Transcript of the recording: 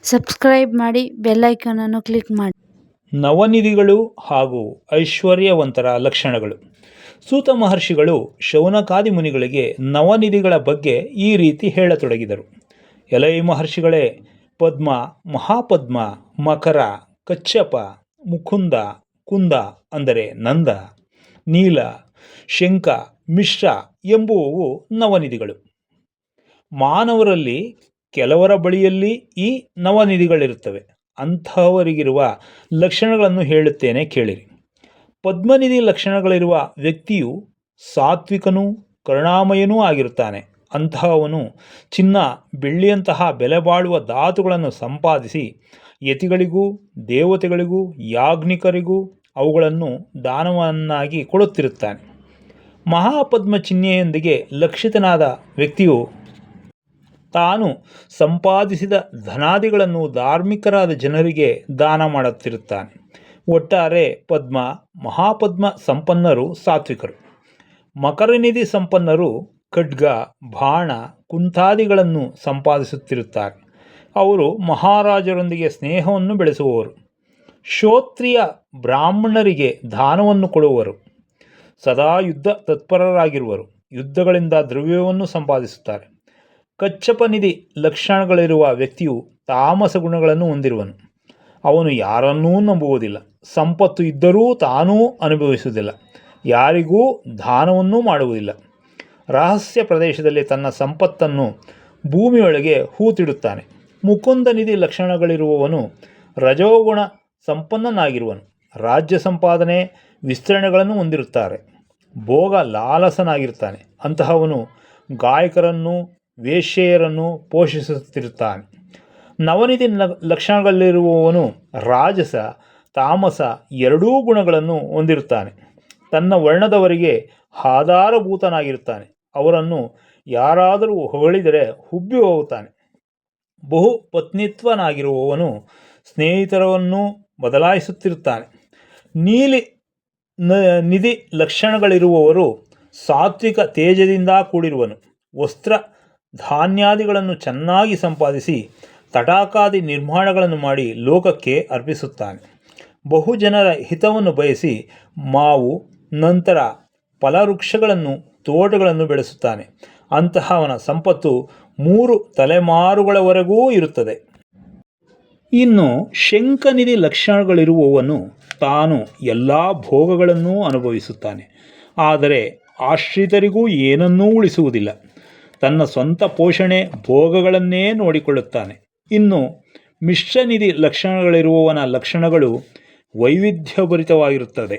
Subscribe ಮಾಡಿ, bell ಐಕಾನನ್ನು click ಮಾಡಿ. ನವನಿಧಿಗಳು ಹಾಗೂ ಐಶ್ವರ್ಯವಂತರ ಲಕ್ಷಣಗಳು. ಸೂತ ಮಹರ್ಷಿಗಳು ಶೌನಕಾದಿ ಮುನಿಗಳಿಗೆ ನವನಿಧಿಗಳ ಬಗ್ಗೆ ಈ ರೀತಿ ಹೇಳತೊಡಗಿದರು. ಎಲೈ ಮಹರ್ಷಿಗಳೇ, ಪದ್ಮ, ಮಹಾಪದ್ಮ, ಮಕರ, ಕಚ್ಚಪ, ಮುಕುಂದ, ಕುಂದ ಅಂದರೆ ನಂದ, ನೀಲ, ಶಂಖ, ಮಿಶ್ರ ಎಂಬುವವು ನವನಿಧಿಗಳು. ಮಾನವರಲ್ಲಿ ಕೆಲವರ ಬಳಿಯಲ್ಲಿ ಈ ನವನಿಧಿಗಳಿರುತ್ತವೆ. ಅಂಥವರಿಗಿರುವ ಲಕ್ಷಣಗಳನ್ನು ಹೇಳುತ್ತೇನೆ ಕೇಳಿರಿ. ಪದ್ಮನಿಧಿ ಲಕ್ಷಣಗಳಿರುವ ವ್ಯಕ್ತಿಯು ಸಾತ್ವಿಕನೂ ಕರುಣಾಮಯನೂ ಆಗಿರುತ್ತಾನೆ. ಅಂತಹವನು ಚಿನ್ನ, ಬೆಳ್ಳಿಯಂತಹ ಬೆಲೆ ಬಾಳುವ ಧಾತುಗಳನ್ನು ಸಂಪಾದಿಸಿ ಯತಿಗಳಿಗೂ ದೇವತೆಗಳಿಗೂ ಯಾಜ್ಞಿಕರಿಗೂ ಅವುಗಳನ್ನು ದಾನವನ್ನಾಗಿ ಕೊಡುತ್ತಿರುತ್ತಾನೆ. ಮಹಾಪದ್ಮ ಚಿಹ್ನೆಯೊಂದಿಗೆ ಲಕ್ಷಿತನಾದ ವ್ಯಕ್ತಿಯು ತಾನು ಸಂಪಾದಿಸಿದ ಧನಾದಿಗಳನ್ನು ಧಾರ್ಮಿಕರಾದ ಜನರಿಗೆ ದಾನ ಮಾಡುತ್ತಿರುತ್ತಾನೆ. ಒಟ್ಟಾರೆ ಪದ್ಮ, ಮಹಾಪದ್ಮ ಸಂಪನ್ನರು ಸಾತ್ವಿಕರು. ಮಕರನಿಧಿ ಸಂಪನ್ನರು ಖಡ್ಗ, ಬಾಣ, ಕುಂತಾದಿಗಳನ್ನು ಸಂಪಾದಿಸುತ್ತಿರುತ್ತಾರೆ. ಅವರು ಮಹಾರಾಜರೊಂದಿಗೆ ಸ್ನೇಹವನ್ನು ಬೆಳೆಸುವವರು. ಶ್ರೋತ್ರಿಯ ಬ್ರಾಹ್ಮಣರಿಗೆ ದಾನವನ್ನು ಕೊಡುವವರು. ಸದಾ ಯುದ್ಧ ತತ್ಪರರಾಗಿರುವರು. ಯುದ್ಧಗಳಿಂದ ದ್ರವ್ಯವನ್ನು ಸಂಪಾದಿಸುತ್ತಾರೆ. ಕಚ್ಚಪನಿಧಿ ಲಕ್ಷಣಗಳಿರುವ ವ್ಯಕ್ತಿಯು ತಾಮಸ ಗುಣಗಳನ್ನು ಹೊಂದಿರುವನು. ಅವನು ಯಾರನ್ನೂ ನಂಬುವುದಿಲ್ಲ. ಸಂಪತ್ತು ಇದ್ದರೂ ತಾನೂ ಅನುಭವಿಸುವುದಿಲ್ಲ. ಯಾರಿಗೂ ದಾನವನ್ನೂ ಮಾಡುವುದಿಲ್ಲ. ರಹಸ್ಯ ಪ್ರದೇಶದಲ್ಲಿ ತನ್ನ ಸಂಪತ್ತನ್ನು ಭೂಮಿಯೊಳಗೆ ಹೂತಿಡುತ್ತಾನೆ. ಮುಕುಂದನಿಧಿ ಲಕ್ಷಣಗಳಿರುವವನು ರಜೋಗುಣ ಸಂಪನ್ನನಾಗಿರುವನು. ರಾಜ್ಯ ಸಂಪಾದನೆ ವಿಸ್ತರಣೆಗಳನ್ನು ಹೊಂದಿರುತ್ತಾರೆ. ಭೋಗ ಲಾಲಸನಾಗಿರುತ್ತಾನೆ. ಅಂತಹವನು ಗಾಯಕರನ್ನು ವೇಶ್ಯೆಯರನ್ನು ಪೋಷಿಸುತ್ತಿರುತ್ತಾನೆ. ನವನಿಧಿ ಲಕ್ಷಣಗಳಿರುವವನು ರಾಜಸ ತಾಮಸ ಎರಡೂ ಗುಣಗಳನ್ನು ಹೊಂದಿರುತ್ತಾನೆ. ತನ್ನ ವರ್ಣದವರಿಗೆ ಆಧಾರಭೂತನಾಗಿರುತ್ತಾನೆ. ಅವರನ್ನು ಯಾರಾದರೂ ಹೊಗಳಿದರೆ ಹುಬ್ಬಿ ಹೋಗುತ್ತಾನೆ. ಬಹು ಪತ್ನಿತ್ವನಾಗಿರುವವನು ಸ್ನೇಹಿತರನ್ನು ಬದಲಾಯಿಸುತ್ತಿರುತ್ತಾನೆ. ನೀಲಿ ನಿಧಿ ಲಕ್ಷಣಗಳಿರುವವರು ಸಾತ್ವಿಕ ತೇಜದಿಂದ ಕೂಡಿರುವನು. ವಸ್ತ್ರ ಧಾನ್ಯಾದಿಗಳನ್ನು ಚೆನ್ನಾಗಿ ಸಂಪಾದಿಸಿ ತಟಾಕಾದಿ ನಿರ್ಮಾಣಗಳನ್ನು ಮಾಡಿ ಲೋಕಕ್ಕೆ ಅರ್ಪಿಸುತ್ತಾನೆ. ಬಹುಜನರ ಹಿತವನ್ನು ಬಯಸಿ ಮಾವು ನಂತರ ಫಲವೃಕ್ಷಗಳನ್ನು ತೋಟಗಳನ್ನು ಬೆಳೆಸುತ್ತಾನೆ. ಅಂತಹವನ ಸಂಪತ್ತು 3 ತಲೆಮಾರುಗಳವರೆಗೂ ಇರುತ್ತದೆ. ಇನ್ನು ಶಂಖನಿಧಿ ಲಕ್ಷಣಗಳಿರುವವನು ತಾನು ಎಲ್ಲ ಭೋಗಗಳನ್ನೂ ಅನುಭವಿಸುತ್ತಾನೆ. ಆದರೆ ಆಶ್ರಿತರಿಗೂ ಏನನ್ನೂ ಉಳಿಸುವುದಿಲ್ಲ. ತನ್ನ ಸ್ವಂತ ಪೋಷಣೆ ಭೋಗಗಳನ್ನೇ ನೋಡಿಕೊಳ್ಳುತ್ತಾನೆ. ಇನ್ನು ಮಿಶ್ರನಿಧಿ ಲಕ್ಷಣಗಳಿರುವವನ ಲಕ್ಷಣಗಳು ವೈವಿಧ್ಯಭರಿತವಾಗಿರುತ್ತದೆ.